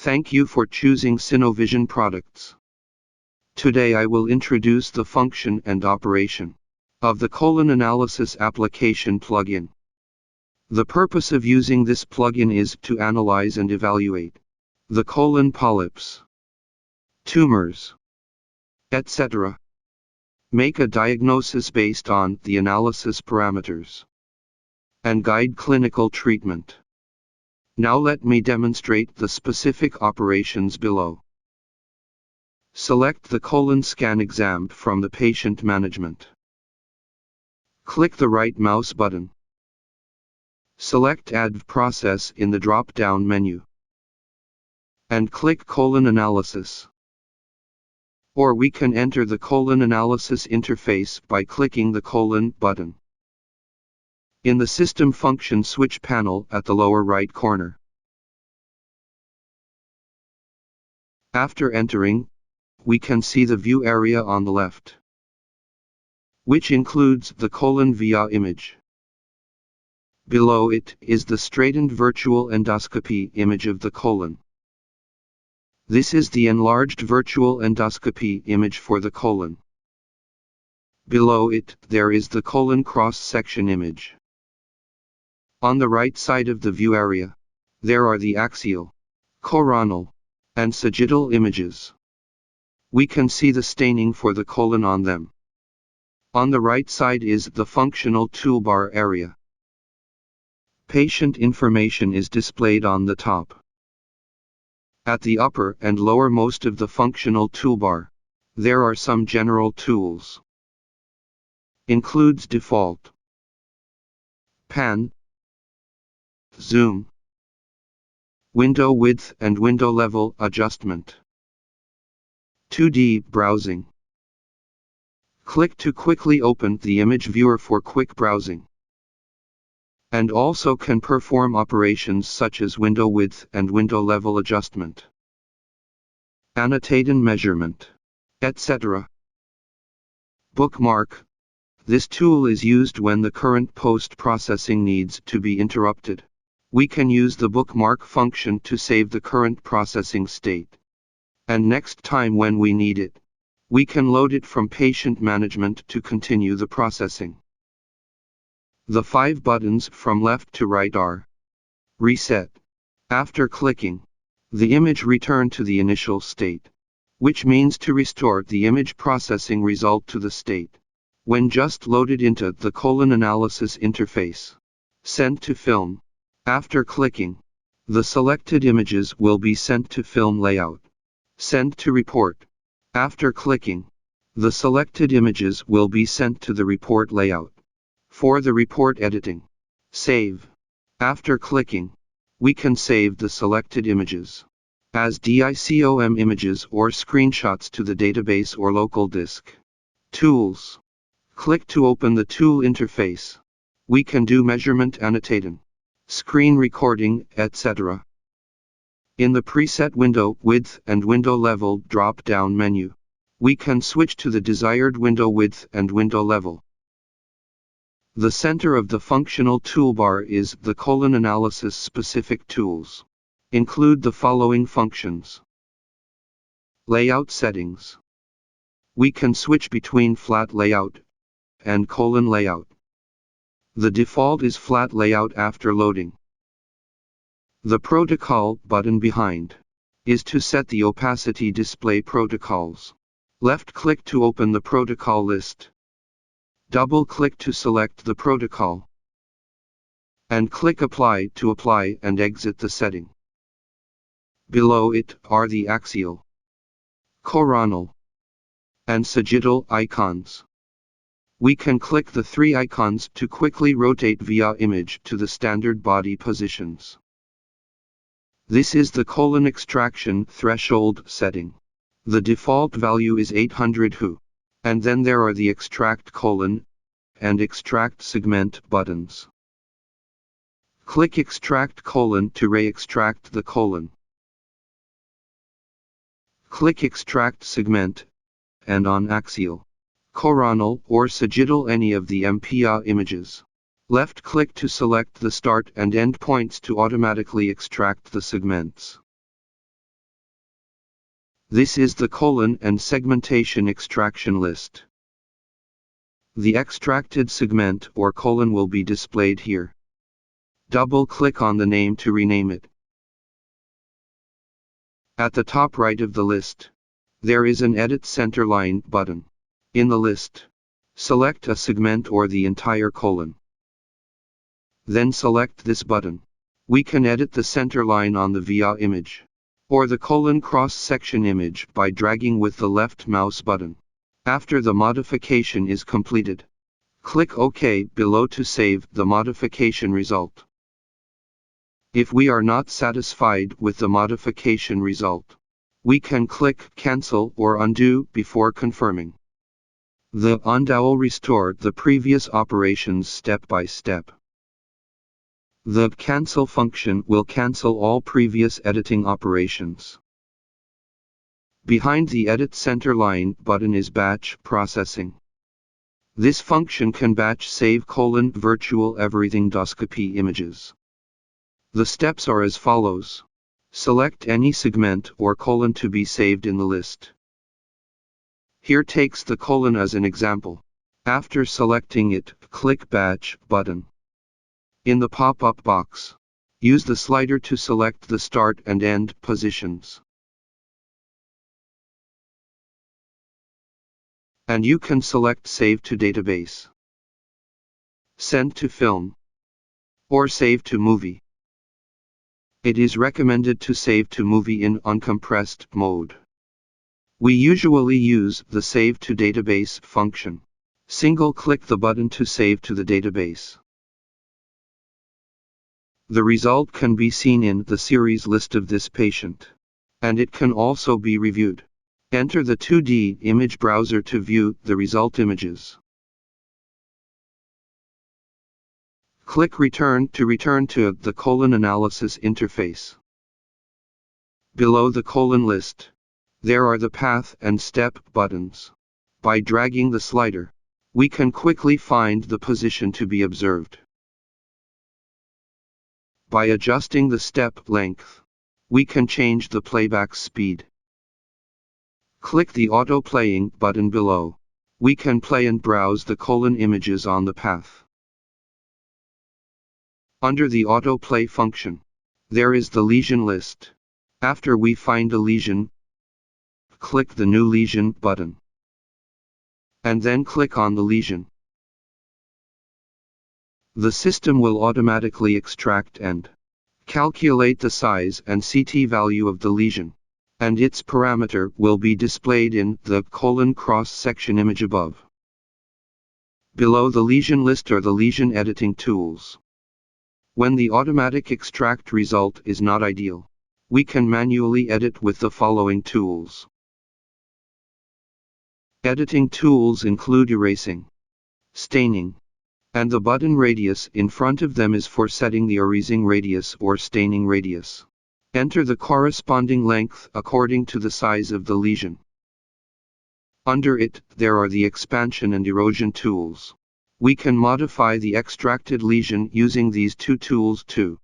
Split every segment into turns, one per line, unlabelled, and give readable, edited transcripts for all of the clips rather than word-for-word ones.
Thank you for choosing Synovision products. Today I will introduce the function and operation of the colon analysis application plugin. The purpose of using this plugin is to analyze and evaluate the colon polyps, tumors, etc. Make a diagnosis based on the analysis parameters and guide clinical treatment. Now let me demonstrate the specific operations below. Select the colon scan exam from the patient management. Click the right mouse button. Select Add Process in the drop-down menu. And click Colon Analysis. Or we can enter the colon analysis interface by clicking the colon button in the System Function Switch panel at the lower right corner. After entering, we can see the view area on the left, which includes the colon via image. Below it is the straightened virtual endoscopy image of the colon. This is the enlarged virtual endoscopy image for the colon. Below it, there is the colon cross-section image. On the right side of the view area, there are the axial, coronal, and sagittal images. We can see the staining for the colon on them. On the right side is the functional toolbar area. Patient information is displayed on the top. At the upper and lowermost of the functional toolbar, there are some general tools. Includes default, pan, zoom, window width and window level adjustment, 2D browsing. Click to quickly open the image viewer for quick browsing. And also can perform operations such as window width and window level adjustment, annotate and measurement, etc. Bookmark. This tool is used when the current post-processing needs to be interrupted. We can use the bookmark function to save the current processing state. And next time when we need it, we can load it from patient management to continue the processing. The 5 buttons from left to right are Reset. After clicking, the image return to the initial state, which means to restore the image processing result to the state when just loaded into the colon analysis interface. Send to film. After clicking, the selected images will be sent to film layout. Send to report. After clicking, the selected images will be sent to the report layout for the report editing. Save. After clicking, we can save the selected images as DICOM images or screenshots to the database or local disk. Tools. Click to open the tool interface. We can do measurement annotating, screen recording, etc. In the preset window width and window level drop-down menu, we can switch to the desired window width and window level. The center of the functional toolbar is the colon analysis specific tools. Include the following functions. Layout settings. We can switch between flat layout and colon layout. The default is flat layout after loading. The protocol button behind is to set the opacity display protocols. Left click to open the protocol list. Double-click to select the protocol. And click Apply to apply and exit the setting. Below it are the axial, coronal, and sagittal icons. We can click the 3 icons to quickly rotate via image to the standard body positions. This is the colon extraction threshold setting. The default value is 800 Hu. And then there are the extract colon and extract segment buttons. Click extract colon to re-extract the colon. Click extract segment, and on axial, coronal or sagittal any of the MPA images. Left click to select the start and end points to automatically extract the segments. This is the colon and segmentation extraction list. The extracted segment or colon will be displayed here. Double-click on the name to rename it. At the top right of the list, there is an Edit Centerline button. In the list, select a segment or the entire colon. Then select this button. We can edit the centerline on the VIA image, or the colon cross-section image by dragging with the left mouse button. After the modification is completed, click OK below to save the modification result. If we are not satisfied with the modification result, we can click Cancel or Undo before confirming. The Undo will restore the previous operations step by step. The Cancel function will cancel all previous editing operations. Behind the Edit Centerline button is Batch Processing. This function can batch save virtual everythingdoscopy images. The steps are as follows. Select any segment or colon to be saved in the list. Here takes the colon as an example. After selecting it, click Batch button. In the pop-up box, use the slider to select the start and end positions. And you can select Save to Database, Send to Film, or Save to Movie. It is recommended to save to movie in uncompressed mode. We usually use the Save to Database function. Single-click the button to save to the database. The result can be seen in the series list of this patient, and it can also be reviewed. Enter the 2D image browser to view the result images. Click Return to return to the colon analysis interface. Below the colon list, there are the path and step buttons. By dragging the slider, we can quickly find the position to be observed. By adjusting the step length, we can change the playback speed. Click the Auto-Playing button below. We can play and browse the colon images on the path. Under the Autoplay function, there is the lesion list. After we find a lesion, click the New Lesion button, and then click on the lesion. The system will automatically extract and calculate the size and CT value of the lesion, and its parameter will be displayed in the colon cross-section image above. Below the lesion list are the lesion editing tools. When the automatic extract result is not ideal, we can manually edit with the following tools. Editing tools include erasing, staining, and the button radius in front of them is for setting the erasing radius or staining radius. Enter the corresponding length according to the size of the lesion. Under it, there are the expansion and erosion tools. We can modify the extracted lesion using these two tools too.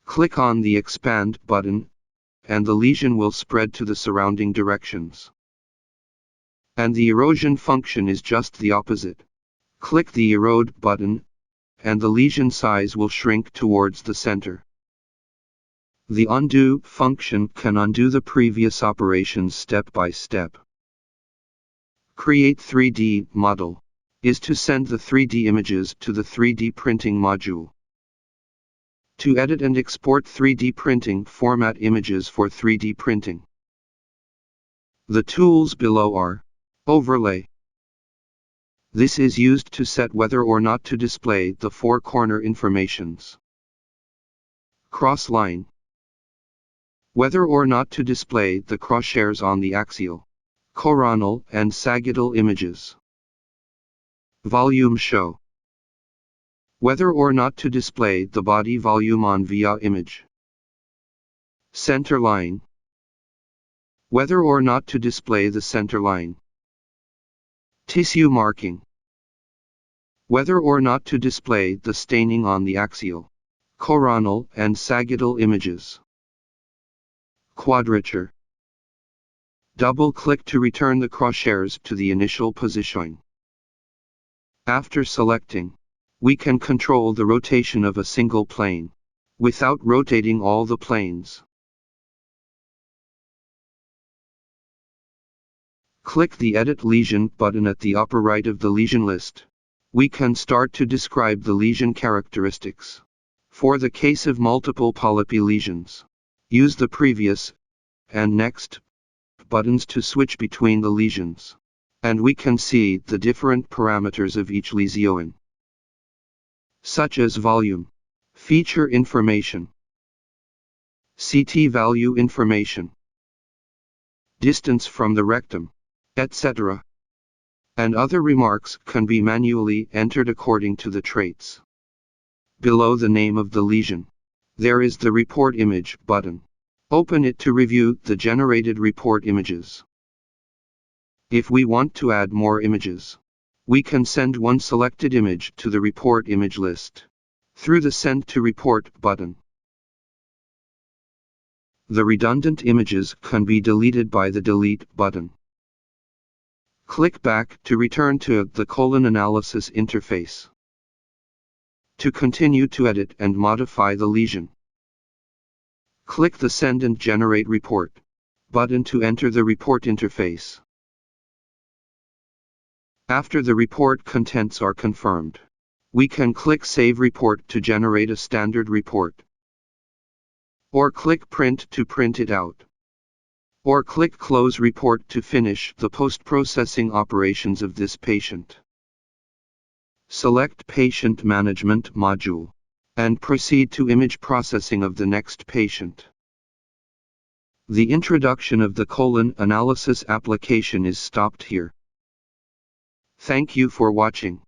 Click on the Expand button, and the lesion will spread to the surrounding directions. And the erosion function is just the opposite. Click the Erode button, and the lesion size will shrink towards the center. The Undo function can undo the previous operations step by step. Create 3D model is to send the 3D images to the 3D printing module. To edit and export 3D printing format images for 3D printing. The tools below are Overlay. This is used to set whether or not to display the four corner informations. Crossline. Whether or not to display the crosshairs on the axial, coronal, and sagittal images. Volume show. Whether or not to display the body volume on VIA image. Center line. Whether or not to display the center line. Tissue marking. Whether or not to display the staining on the axial, coronal, and sagittal images. Quadrature. Double-click to return the crosshairs to the initial position. After selecting, we can control the rotation of a single plane, without rotating all the planes. Click the Edit Lesion button at the upper right of the lesion list. We can start to describe the lesion characteristics. For the case of multiple polypi lesions, use the Previous and Next buttons to switch between the lesions, and we can see the different parameters of each lesion, such as volume, feature information, CT value information, distance from the rectum, etc. And other remarks can be manually entered according to the traits. Below the name of the lesion, there is the Report Image button. Open it to review the generated report images. If we want to add more images, we can send one selected image to the report image list through the Send to Report button. The redundant images can be deleted by the Delete button. Click back to return to the colon analysis interface. To continue to edit and modify the lesion, click the Send and Generate Report button to enter the report interface. After the report contents are confirmed, we can click Save Report to generate a standard report, or click Print to print it out, or click Close Report to finish the post-processing operations of this patient. Select Patient Management module, and proceed to image processing of the next patient. The introduction of the colon analysis application is stopped here. Thank you for watching.